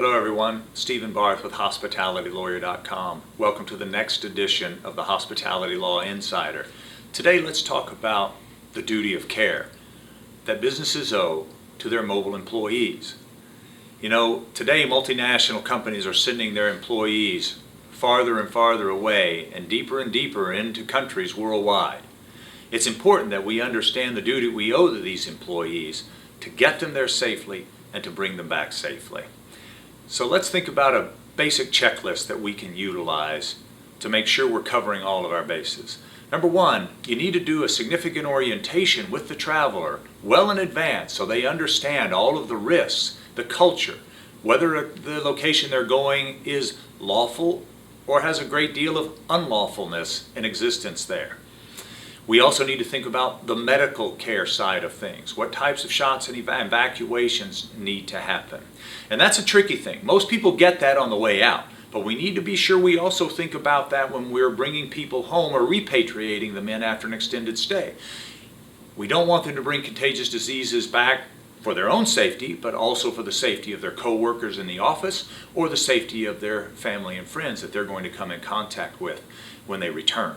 Hello everyone, Stephen Barth with HospitalityLawyer.com. Welcome to the next edition of the Hospitality Law Insider. Today let's talk about the duty of care that businesses owe to their mobile employees. You know, today multinational companies are sending their employees farther and farther away and deeper into countries worldwide. It's important that we understand the duty we owe to these employees to get them there safely and to bring them back safely. So let's think about a basic checklist that we can utilize to make sure we're covering all of our bases. Number one, you need to do a significant orientation with the traveler well in advance so they understand all of the risks, the culture, whether the location they're going is lawful or has a great deal of unlawfulness in existence there. We also need to think about the medical care side of things. What types of shots and evacuations need to happen? And that's a tricky thing. Most people get that on the way out, but we need to be sure we also think about that when we're bringing people home or repatriating them in after an extended stay. We don't want them to bring contagious diseases back for their own safety, but also for the safety of their co-workers in the office or the safety of their family and friends that they're going to come in contact with when they return.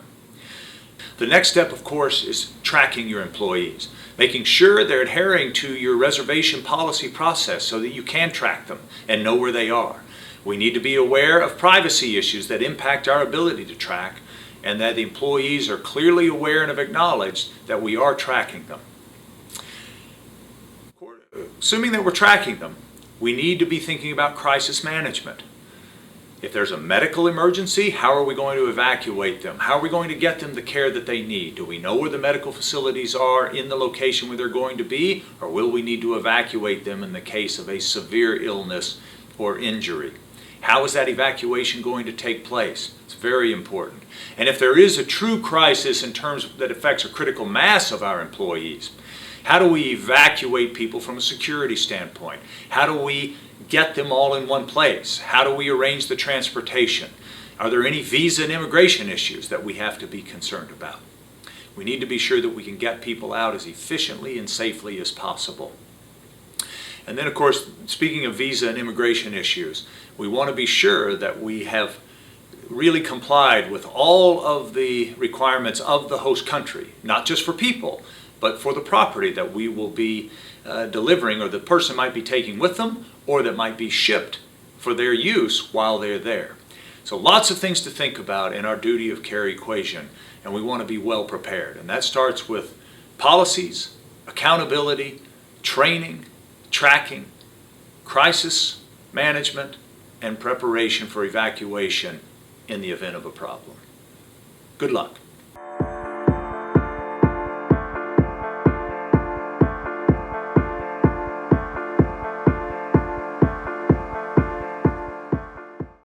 The next step, of course, is tracking your employees, making sure they're adhering to your reservation policy process so that you can track them and know where they are. We need to be aware of privacy issues that impact our ability to track, and that the employees are clearly aware and have acknowledged that we are tracking them. Assuming that we're tracking them, we need to be thinking about crisis management. If there's a medical emergency, how are we going to evacuate them? How are we going to get them the care that they need? Do we know where the medical facilities are in the location where they're going to be, or will we need to evacuate them in the case of a severe illness or injury? How is that evacuation going to take place? It's very important. And if there is a true crisis in terms that affects a critical mass of our employees, how do we evacuate people from a security standpoint? How do we get them all in one place? How do we arrange the transportation? Are there any visa and immigration issues that we have to be concerned about? We need to be sure that we can get people out as efficiently and safely as possible. And then, of course, speaking of visa and immigration issues, we want to be sure that we have really complied with all of the requirements of the host country, not just for people, but for the property that we will be delivering, or the person might be taking with them, or that might be shipped for their use while they're there. So lots of things to think about in our duty of care equation, and we want to be well prepared. And that starts with policies, accountability, training, tracking, crisis management, and preparation for evacuation in the event of a problem. Good luck.